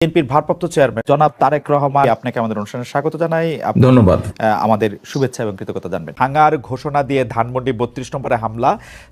বিএনপির ভারপ্রাপ্ত চেয়ারম্যান জনাব তারেক রহমান, আপনাকে আমাদের অনুষ্ঠানে স্বাগত জানাই। ধন্যবাদ। আমাদের শুভেচ্ছা এবং কৃতজ্ঞতা জানবেন। ভাঙার ঘোষণা দিয়ে ধানমন্ডি ৩২ নম্বরে হামলা,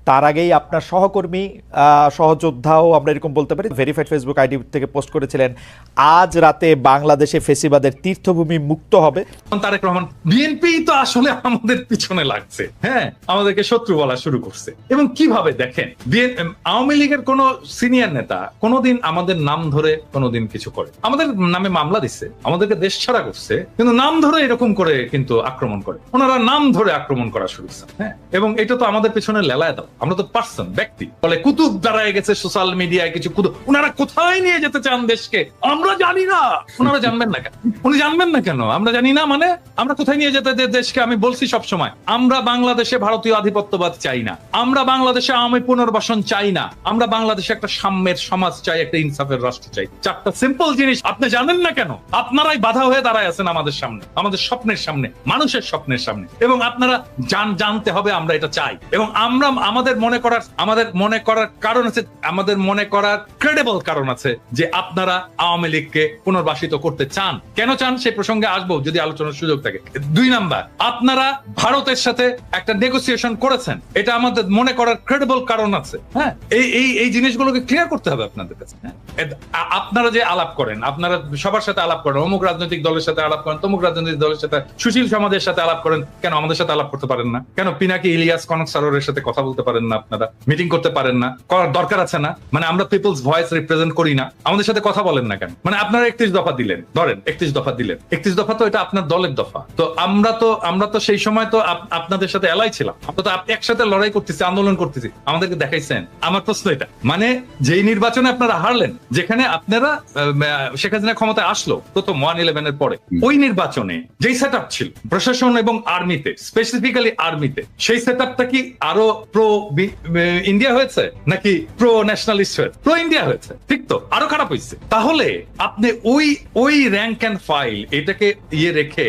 তার আগেই আপনার সহকর্মী সহযোদ্ধাও আমরা এরকম বলতে পারি ভেরিফাইড ফেসবুক আইডি থেকে পোস্ট করেছিলেন, আজ রাতে বাংলাদেশে ফেসিবাদের তীর্থভূমি মুক্ত হবে। তারেক রহমান, বিএনপি তো আসলে আমাদের পিছনে লাগছে, হ্যাঁ, আমাদেরকে শত্রু বলা শুরু করছে। এবং কিভাবে দেখেন, আওয়ামী লীগের কোন সিনিয়র নেতা কোনোদিন আমাদের নাম ধরে কোনোদিন কিছু করে, আমাদের নামে মামলা দিচ্ছে, আমাদেরকে দেশ ছাড়া করছে, কিন্তু নাম ধরে এরকম করে কিন্তু আক্রমণ করে, ওনারা নাম ধরে আক্রমণ করা শুরু করছে, হ্যাঁ। এবং এটা তো আমাদের পিছনে লেলায় দাও, আমরা তো পার্সন, ব্যক্তি বলে কুতুব দাঁড়ায় গেছে সোশ্যাল মিডিয়ায় কিছু কুতুব, ওনারা কোথায় নিয়ে যেতে চান দেশকে আমরা জানি না। ওনারা জানবেন না কেন? উনি জানবেন না কেন? আমরা জানি না মানে আমরা কোথায় নিয়ে যেতে দেশকে? আমি বলছি সবসময়, আমরা বাংলাদেশে ভারতীয় আধিপত্যবাদ চাই না, আমরা বাংলাদেশে আওয়ামী পুনর্বাসন চাই না, আমরা বাংলাদেশে একটা সাম্যের সমাজ চাই, একটা ইনসাফের রাষ্ট্র চাই। চারটা সিম্পল জিনিস আপনি জানেন না কেন? আপনারাই বাধা হয়ে দাঁড়ায় আছেন আমাদের সামনে, আমাদের স্বপ্নের সামনে, মানুষের স্বপ্নের সামনে। এবং আপনারা জানতে হবে আমরা এটা চাই। এবং আমরা আমাদের মনে করার কারণ আছে, আমাদের মনে করার ক্রেডিবল কারণ আছে যে আপনারা আওয়ামী লীগকে পুনর্বাসিত করতে চান। কেন চান সেই প্রসঙ্গে আসবো যদি আলোচনার সুযোগ থাকে। 2 নাম্বার, আপনারা ভারতের সাথে একটা নেগোসিয়েশন করেছেন, এটা আমাদের মনে করার ক্রেডিবল কারণ আছে, হ্যাঁ। এই জিনিসগুলোকে ক্লিয়ার করতে হবে আপনাদের কাছে। আপনারা যে আলাপ করেন, আপনারা সবার সাথে আলাপ করেন, অমুক রাজনৈতিক দলের সাথে আলাপ করেন, তমুক রাজনৈতিক দলের সাথে, সুশীল সমাজের সাথে আলাপ করেন, কেন আমাদের সাথে আলাপ করতে পারেন না? কেন পিনাকি ইলিয়াস কনক সারোরের সাথে কথা বলতে পারেন না? আপনারা মিটিং করতে পারেন না? করার দরকার আছে না? মানে আমরা পিপলস ভয়েস রিপ্রেজেন্ট করি না, আমাদের সাথে কথা বলেন না কেন? মানে আপনারা 31 দফা দিলেন, ধরেন 31 দফা দিলেন, 31 দফা তো এটা আপনার দলের দফা। তো আমরা তো সেই সময় তো আপনাদের সাথে এলাই ছিলাম, আমরা তো একসাথে লড়াই করতেছি, আন্দোলন করতেছি, আমাদেরকে দেখাইছেন। আমার প্রশ্ন এটা, মানে যেই নির্বাচনে আপনারা হারলেন, যেখানে আপনারা শেখ হাসিনা ক্ষমতায় আসলো প্রথম 1/11 এর পরে, ওই নির্বাচনে যেই সেট আপ ছিল প্রশাসন এবং আর্মিতে, স্পেসিফিক্যালি আর্মিতে, সেই সেট আপটা কি আরো প্রো ইন্ডিয়া হয়েছে নাকি প্রো ন্যাশনালিস্ট হয়েছে? প্রো ইন্ডিয়া হয়েছে, ঠিক তো? আরো খারাপ হয়েছে। তাহলে আপনি ওই র্যাঙ্ক এন্ড ফাইল এটাকে রেখে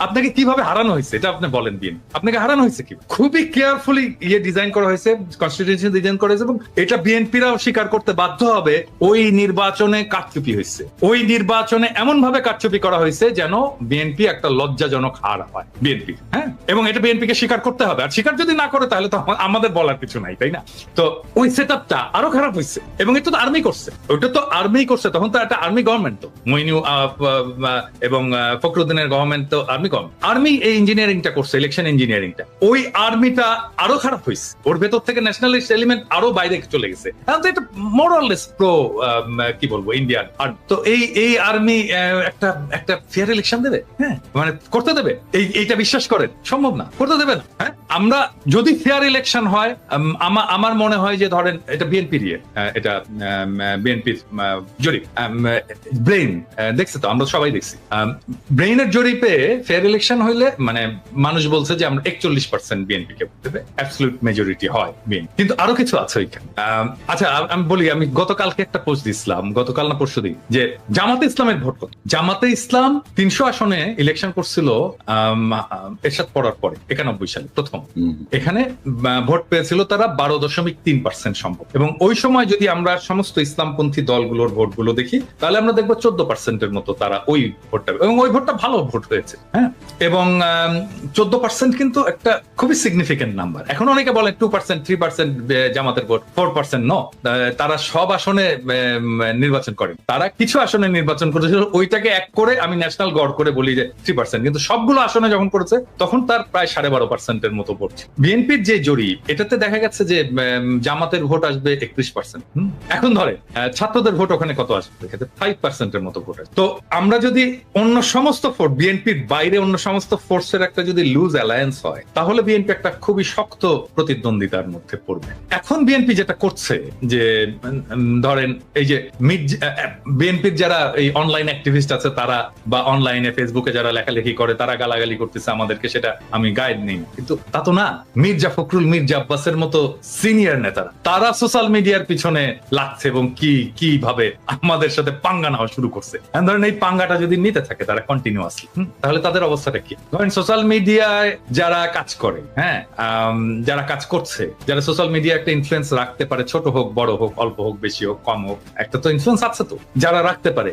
আপনাকে কিভাবে হারানো হয়েছে এটা আপনি বলেন দিন। আপনাকে হারানো হয়েছে কি? খুবই কেয়ারফুলি ডিজাইন করা হয়েছে, কনস্টিটিউশন ডিজাইন করা হয়েছে, এবং এটা বিএনপিরাও স্বীকার করতে বাধ্য হবে। ওই নির্বাচনে কারচুপি হয়েছে, ওই নির্বাচনে এমন ভাবে কারচুপি করা হয়েছে যেন বিএনপি একটা লজ্জাজনক হার হয় বিএনপি, হ্যাঁ। এবং এটা বিএনপিকে স্বীকার করতে হবে, আর স্বীকার যদি না করে তাহলে তো আমাদের বলার কিছু নাই, তাই না? তো ওই সেট আপটা আরো খারাপ হয়েছে, এবং এটা তো আর্মি করছে, ওইটা তো আর্মি করছে, তখন তো একটা আর্মি গভর্নমেন্ট, তো মইনু এবং ফখরুদ্দিনের গভর্নমেন্ট তো আর্মি গভর্নমেন্ট, আর্মি এই ইঞ্জিনিয়ারিংটা করছে, ইলেকশন ইঞ্জিনিয়ারিংটা। ওই আর্মিটা আরো খারাপ হয়েছে, ওর ভেতর থেকে ন্যাশনালিস্ট এলিমেন্ট আরো বাইরে চলে গেছে। এটা মোরাললেস প্রো কি বলবো ইন্ডিয়ান। আর তো এই আর্মি একটা ফেয়ার ইলেকশন দেবে? হ্যাঁ, মানে করতে দেবে? এইটা বিশ্বাস করেন সম্ভব না, করতে দেবে না। হ্যাঁ, আমরা যদি ফেয়ার ইলেকশন হয়, আমার মনে হয় যে ধরেন এটা বিএনপির এটা বিএনপির জরিপ, ব্রেইন দেখছে তো, আমরা সবাই দেখছি, ব্রেইনের জরিপে ফেয়ার ইলেকশন হইলে মানে মানুষ বলছে যে আমরা 41% বিএনপি কে দেবে, অ্যাবসলিউট মেজরিটি হয় বিএনপি। কিন্তু আরো কিছু আছে ওইখানে। আচ্ছা, আমি বলি, আমি গতকালকে একটা পোস্ট দিয়েছিলাম, গতকাল না পরশুদিন, যে জামাতে ইসলামের ভোট কত। জামাতে ইসলাম 300 আসনে ইলেকশন করছিল এরশাদ পড়ার পরে 91 সালে প্রথম। এখানে ভোট পেয়েছিল তারা 12.3% সম্ভব। এবং ওই সময় যদি আমরা সমস্ত ইসলামপন্থী দলগুলোর ভোটগুলো দেখি, তাহলে আমরা দেখবো 14% মতো তারা ওই ভোটটা, এবং ওই ভোটটা ভালো ভোট হয়েছে, হ্যাঁ। এবং 14% কিন্তু একটা খুবই সিগনিফিকেন্ট নাম্বার। এখন অনেকে বলেন 2%, 3% জামাতের ভোট, 4% ন। তারা সব আসনে নির্বাচন করেন, তারা কিছু আসনে নির্বাচন করেছিল, ওইটাকে এক করে আমি ন্যাশনাল গড় করে বলি যে 3%, কিন্তু সবগুলো আসনে যখন করেছে তখন তার প্রায় 12.5% মতো ভোট ছিল। বিএনপির যে জরিপ, এটাতে দেখা গেছে যে জামাতের ভোট আসবে 31%। এখন ধরে ছাত্রদের ভোট ওখানে কত আসবে? 5% এর মতো ভোট আসবে। তো আমরা যদি অন্য সমস্ত ফোর্স, বিএনপির বাইরে অন্য সমস্ত ফোর্সের একটা যদি লুজ অ্যালায়েন্স হয়, তাহলে বিএনপি একটা খুবই শক্ত প্রতিদ্বন্দ্বিতার মধ্যে পড়বে। এখন বিএনপি যেটা করছে যে ধরেন এই যে বিএনপির যারা এই অনলাইন অ্যাক্টিভিস্ট আছে তারা, বা অনলাইনে ফেসবুকে যারা লেখালেখি করে তারা গালাগালি করতেছে আমাদেরকে, সেটা আমি গাইড নেই, কিন্তু তা তো না। মির্জা ফখরুল, মির্জা আব্বাসের মতো সিনিয়র নেতারা তারা সোশ্যাল মিডিয়ার পিছনে লাগছে এবং কিভাবে আমাদের সাথে পাঙ্গা নেওয়া শুরু করছে। ধরেন এই পাঙ্গাটা যদি নিতে থাকে তারা কন্টিনিউয়াসলি, তাহলে তাদের অবস্থাটা কি? ধরেন সোশ্যাল মিডিয়ায় যারা কাজ করে, হ্যাঁ, যারা কাজ করছে, যারা সোশ্যাল মিডিয়া একটা ইনফ্লুয়েন্স রাখতে পারে, ছোট হোক বড় হোক, অল্প হোক বেশি হোক কম হোক, একটা তো ইনফ্লুয়েন্স আছে তো যারা রাখতে পারে,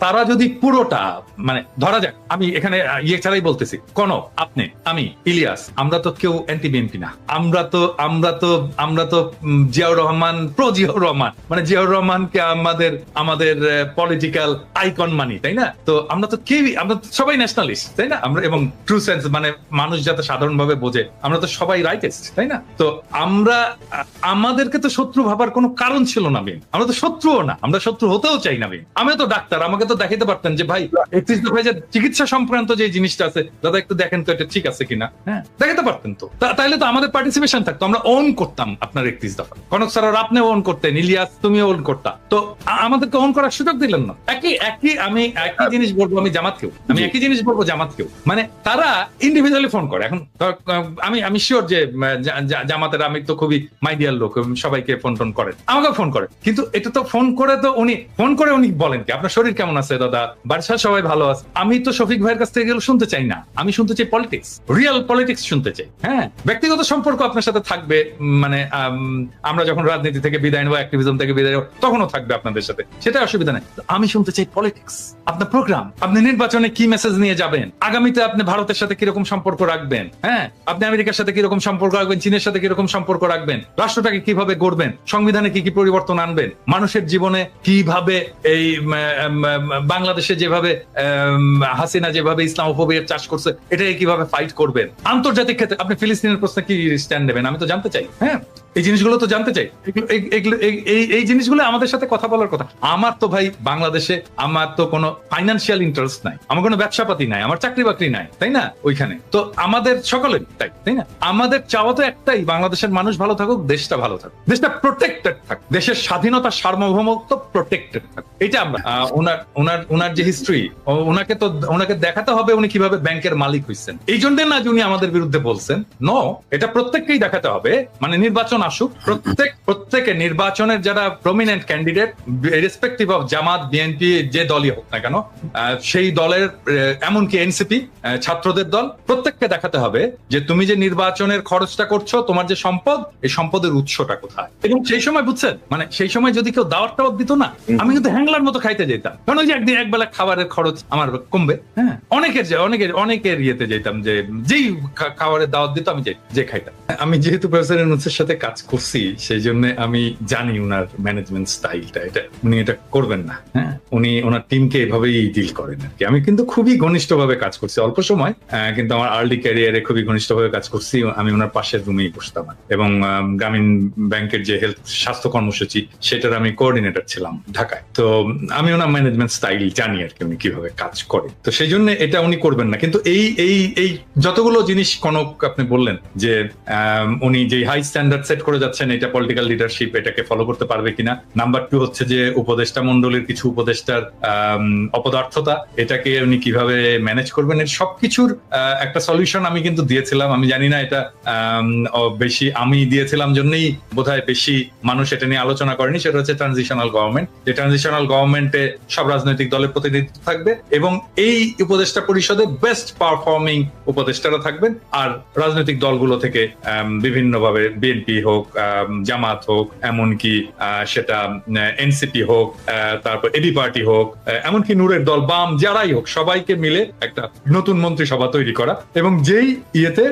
তারা যদি পুরোটা, মানে ধরা যাক, আমি এখানে ইয়ে ছাড়াই বলতেছি, কনক, আপনি, আমি, ইলিয়াস, আমরা তো কেউ অ্যান্টি বিএনপি না, আমরা তো জিয়াউর রহমান, প্রো জিয়াউর রহমান, মানে জিয়াউর রহমানকে আমাদের পলিটিক্যাল আইকন মানি, তাই না? তো আমরা তো কেউই, আমরা সবাই ন্যাশনালিস্ট, তাই না? আমরা, এবং ট্রু সেন্স মানে মানুষ যাতে সাধারণভাবে বোঝে, আমরা তো সবাই রাইটেস্ট, তাই না? তো আমাদেরকে তো শত্রু ভাবার কোনো কারণ ছিল না বিন, আমরা তো শত্রুও না, আমরা শত্রু হতেও চাই না বিন। আমিও তো ডাক্তার, আমাকে তো দেখাইতে পারতেন যে ভাই 31 দফায় যে চিকিৎসা সংক্রান্ত যে জিনিসটা আছে দাদা একটু দেখেন তো এটা ঠিক আছে কিনা, হ্যাঁ দেখাতে পারতেন তো। তাইলে তো আমাদের পার্টিসিপেশন থাকতো, আমরা ওন করতাম আপনার 31 দফা। কনক স্যার আপনি ওন করতেন, ইলিয়াস তুমিও ওন করতা, তো আমাদেরকে ওন করার সুযোগ দিলেন না। আমি একই জিনিস বলবো আমি জামাতকেও, আমি একই জিনিস বলবো জামাতকেও, মানে তারা ইন্ডিভিজুয়ালি ফোন করে। এখন আমি শিওর যে জামাতের আমি তো খুবই মাইডিয়াল লোক, সবাইকে ফোন টোন করেন, আমাকে ফোন করে, কিন্তু এটা তো ফোন করে উনি বলেন কি আপনার শরীর কেমন আছে দাদা, বাড়ির সবাই ভালো আছে। আমি তো শফিক ভাইয়ের কাছ থেকে এগুলো শুনতে চাই না, আমি শুনতে চাই পলিটিক্স, রিয়েল পলিটিক্স শুনতে চাই। হ্যাঁ, ব্যক্তিগত সম্পর্ক আপনার সাথে থাকবে, মানে আমরা যখন রাজনীতি থেকে বিদায় নেবো, অ্যাক্টিভিজম থেকে বিদায় নেবো, তখনও থাকবে আপনাদের সাথে, সেটা অসুবিধা নেই। আমি শুনতে চাই পলিটিক্স, আপনার প্রোগ্রাম, আপনি নির্বাচনে কি মেসেজ নিয়ে যাবেন, আগামীতে আপনি ভারতের সাথে কিরকম সম্পর্ক রাখবেন, হ্যাঁ আপনি আমেরিকার সাথে কিরকম সম্পর্ক রাখবেন, চীনের সাথে কিরকম সম্পর্ক রাখবেন, রাষ্ট্রটাকে কিভাবে গড়বেন, সংবিধানে কি পরিবর্তন আনবেন, মানুষের জীবনে কিভাবে, এই বাংলাদেশে যেভাবে হাসিনা যেভাবে ইসলামোফোবিয়ার চাষ করছে এটাকে কিভাবে ফাইট করবেন, আন্তর্জাতিক ক্ষেত্রে আপনি ফিলিস্তিনের প্রশ্নে কি স্ট্যান্ড নেবেন, আমি তো জানতে চাই। হ্যাঁ, এই জিনিসগুলো তো জানতে চাই, এই জিনিসগুলো আমাদের সাথে কথা বলার কথা। আমার তো ভাই বাংলাদেশে আমার তো কোনো ফাইন্যান্সিয়াল ইন্টারেস্ট নাই, আমার কোনো ব্যবসাপাতি নাই, আমার চাকরি বাকরি নাই, তাই না? ওইখানে তো আমাদের সকলের তাই না, আমাদের চাওয়া তো একটাই, বাংলাদেশের মানুষ ভালো থাকুক, দেশটা ভালো থাকুক, দেশটা প্রোটেক্টেড থাকুক, দেশের স্বাধীনতা সার্বভৌমত্ব প্রোটেক্টেড থাকুক। এটা আমরা ওনার যে হিস্ট্রি, ওনাকে দেখাতে হবে উনি কিভাবে ব্যাংকের মালিক হয়েছেন। এই জন্য না যে উনি আমাদের বিরুদ্ধে বলছেন, নো, এটা প্রত্যেককেই দেখাতে হবে। মানে নির্বাচন আসুক, প্রত্যেকে নির্বাচনের যারা prominent candidate, respective of Jamaat, BNP, যে দলই হোক না কেন, সেই দলের, এমনকি এনসিপি, ছাত্রদের দল, প্রত্যেককে দেখাতে হবে যে তুমি যে নির্বাচনের খরচটা করছো, তোমার যে সম্পদ, এই সম্পদের উৎসটা কোথায়। এবং সেই সময় বুঝছেন, মানে সেই সময় যদি কেউ দাওয়াত দিত না, আমি কিন্তু হ্যাংলার মতো খাইতে যেতাম, কারণ ওই যে একবেলা খাবারের খরচ আমার কমবে। হ্যাঁ, অনেকের ইয়েতে যেতাম, যে যেই খাবারের দাওয়াত দিত আমি যে খাইতাম। আমি যেহেতু প্রফেসর ইউনূসের সাথে কাজ করছি, সেই জন্য আমি জানি উনার ম্যানেজমেন্ট স্টাইলটা, উনি এটা করবেন না। হ্যাঁ, উনি ওনার টিমকে এভাবেই ডিল করেন আর কি। আমি কিন্তু খুবই ঘনিষ্ঠভাবে কাজ করছি, অল্প সময়, কিন্তু আমার আর্লি ক্যারিয়ারে খুবই ঘনিষ্ঠভাবে কাজ করছি। আমি ওনার পাশের রুমেই বসতাম, এবং গ্রামীণ ব্যাংকের যে হেলথ স্বাস্থ্য কর্মসূচি, সেটার আমি কোঅর্ডিনেটর ছিলাম ঢাকায়। তো আমি ওনার ম্যানেজমেন্ট স্টাইল জানি আর কি, উনি কিভাবে কাজ করে। তো সেই জন্য এটা উনি করবেন না। কিন্তু এই যতগুলো জিনিস কনক আপনি বললেন যে উনি যে হাই স্ট্যান্ডার্ড সেট করে যাচ্ছেন, এটা পলিটিক্যাল লিডারশিপ এটাকে ফলো করতে পারবে কিনা। নাম্বার 2 হচ্ছে যে উপদেষ্টা মন্ডলীর কিছু উপদেষ্টার অপদার্থতা, এটাকে উনি কিভাবে ম্যানেজ করবেন, এর সবকিছুর একটা সলিউশন আমি কিন্তু দিয়েছিলাম। আমি জানি না এটা বেশি আমি দিয়েছিলাম জন্যই বোধহয় বেশি মানুষ এটা নিয়ে আলোচনা করেনি। সেটা হচ্ছে ট্রানজিশনাল গভর্নমেন্ট, যে ট্রানজিশনাল গভর্নমেন্টে সব রাজনৈতিক দলের প্রতিনিধিত্ব থাকবে, এবং এই উপদেষ্টা পরিষদে বেস্ট পারফর্মিং উপদেষ্টারা থাকবেন। আর রাজনৈতিক দলগুলো থেকে বিভিন্নভাবে, বিএনপি হোক, জামাত হোক, এমনকি সেটা এনসিপি হোক, তারপর এবি পার্টি হোক, এমনকি নূরের দল, বাম, যারাই হোক, সবাইকে মিলে একটা নতুন মন্ত্রিসভা তৈরি করা, এবং যেই ইয়েতে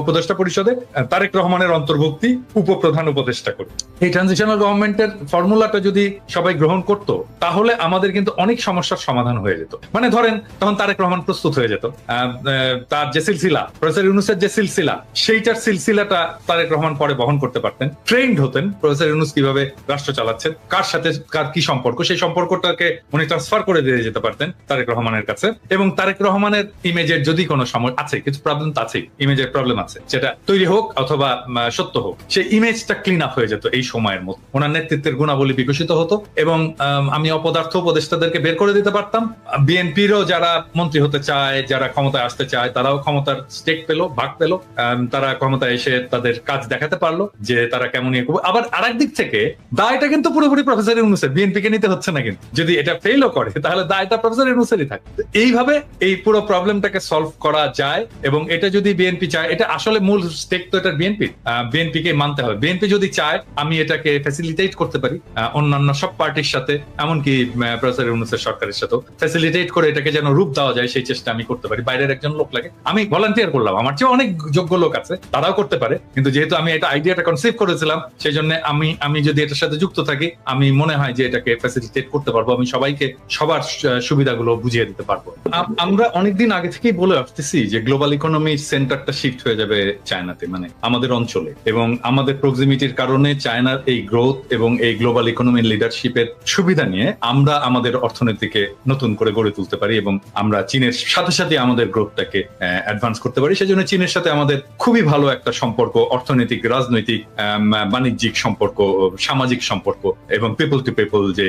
উপদেষ্টা পরিষদে তারেক রহমানের অন্তর্ভুক্তি উপপ্রধান উপদেষ্টা করে। এই ট্রানজিশনাল গভর্নমেন্টের ফর্মুলাটা যদি সবাই গ্রহণ করতো, তাহলে আমাদের কিন্তু অনেক সমস্যার সমাধান হয়ে যেত। মানে ধরেন তখন তারেক রহমান প্রস্তুত হয়ে যেত, তার যে সিলসিলা, প্রফেসর ইউনূসের যে সিলসিলা, সেইটার সিলসিলাটা তারেক রহমান পরে বহন করতে পারতেন, ট্রেন্ড হতেন প্রফেসর ইউনূস কিভাবে রাষ্ট্র চালাচ্ছেন, কার সাথে কার কি সম্পর্ক, সেই সম্পর্কটাকে উনি ট্রান্সফার করে দিয়ে যেতে পারতেন তারেক রহমানের কাছে। এবং তারেক রহমানের ইমেজের যদি কোনো সময় আছে, কিছু প্রবলেম তো আছেই, ইমেজের প্রবলেম আছে, সেটা তৈরি হোক অথবা সত্য হোক, সেই ইমেজটা ক্লিন আপ হয়ে যেত এই সময়ের মধ্যে, ওনার নেতৃত্বের গুণাবলী বিকশিত হতো এবং আমি অপদার্থ উপদেষ্টাদেরকে বের করে দিতে পারতাম। বিএনপিরও যারা মন্ত্রী হতে চায়, যারা ক্ষমতায় আসতে চায়, তারাও ক্ষমতার স্টেক পেলো, ভাগ পেলো, তারা ক্ষমতায় এসে তাদের কাজ দেখাতে পারলো যে তারা কেমন ইয়ে করবে। আবার আরেক দিক থেকে দায়টা কিন্তু পুরোপুরি প্রফেসর ইউনূসের, বিএনপি কে নিতে হচ্ছে না। কিন্তু যদি এটা ফেলও করে তাহলে দায়টা প্রফেসর ইউনূসেরই থাকে। এইভাবে এই পুরো প্রবলেমটাকে সলভ করা যায় এবং এটা যদি বিএনপি চায়, এটা আসলে মূল স্টেক তো এটা বিএনপি কে মানতে হবে। বিএনপি যদি চায় আমি এটাকে ফ্যাসিলিটেট করতে পারি অন্যান্য সব পার্টির সাথে, এমনকি প্রফেসর ইউনূসের সরকারের সাথেও ফ্যাসিলিটেট করে এটাকে যেন রূপ দেওয়া যায় সেই চেষ্টা আমি করতে পারি। বাইরের একজন লোক লাগে, আমি ভলান্টিয়ার করলাম, আমার চেয়ে অনেক যোগ্য লোক আছে, তারাও করতে পারে। কিন্তু যেহেতু আমি এটা আইডিয়াটা কনসিভ করেছিলাম, সেই জন্য আমি যদি এটার সাথে যুক্ত থাকি, আমি মনে হয় যে এটাকে ফ্যাসিলিটেট করতে পারবো, আমি সবাইকে সবার সুবিধাগুলো বুঝিয়ে দিতে পারবো। আমরা অনেকদিন আগে থেকেই বলে আসতেছি যে গ্লোবাল ইকোনমির সেন্টারটা শিফট হয়ে যাবে চায়নাতে, মানে আমাদের অঞ্চলে, এবং আমাদের প্রক্সিমিটির কারণে চায়নার এই গ্রোথ এবং এই গ্লোবাল ইকোনমির লিডারশিপের সুবিধা নিয়ে আমরা আমাদের অর্থনীতিকে নতুন করে গড়ে তুলতে পারি এবং আমরা চীনের সাথে সাথে আমাদের গ্রোথটাকে অ্যাডভান্স করতে পারি। সেজন্য চীনের সাথে আমাদের খুবই ভালো একটা সম্পর্ক, অর্থনৈতিক, রাজনৈতিক, বাণিজ্যিক সম্পর্ক, সামাজিক সম্পর্ক এবং পিপল টু পিপল যে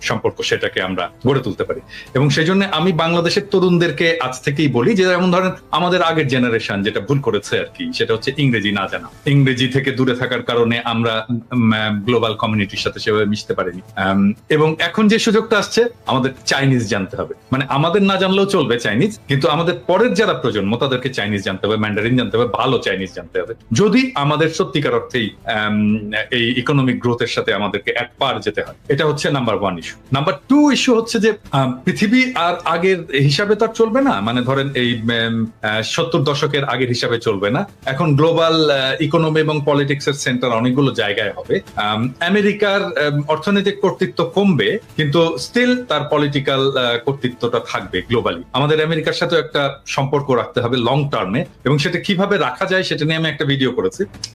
সম্পর্ক, সেটাকে আমরা গড়ে তুলতে পারি। এবং সেই জন্য আমি বাংলাদেশের তরুণদেরকে আজ থেকেই বলি যে যেমন ধরেন আমাদের আগের জেনারেশন যেটা ভুল করেছে আর কি, সেটা হচ্ছে ইংরেজি না জানা। ইংরেজি থেকে দূরে থাকার কারণে আমরা গ্লোবাল কমিউনিটির সাথে সেভাবে মিশতে পারিনি। এবং এখন যে সুযোগটা আসছে, আমাদের চাইনিজ জানতে হবে, মানে আমাদের না জানলেও চলবে চাইনিজ, কিন্তু আমাদের পরের যারা প্রজন্ম তাদেরকে চাইনিজ জানতে হবে, ম্যান্ডারিন জানতে হবে, ভালো চাইনিজ জানতে হবে, যদি আমাদের সত্যিকার অর্থেই এই ইকোনমিক গ্রোথের সাথে আমাদেরকে এক পার যেতে হয়। এটা হচ্ছে নাম্বার 1 ইস্যু। নাম্বার 2 ইস্যু হচ্ছে যে পৃথিবী আর আগের হিসাবে তো আর চলবে না, মানে ধরেন এই 70 দশকের আগের হিসাবে চলবে না। এখন গ্লোবাল ইকোনমি এবং পলিটিক্স এর সেন্টার অনেকগুলো জায়গায় হবে। আমেরিকার অর্থনৈতিক কর্তৃত্ব কমবে, কিন্তু স্টিল তার পলিটিক্যাল কর্তৃত্বটা থাকবে গ্লোবালি। আমাদের আমেরিকার সাথে একটা সম্পর্ক রাখতে হবে লং টার্মে, এবং সেটা কিভাবে রাখা যায় সেটা নিয়ে আমি একটা ভিডিও করেছি।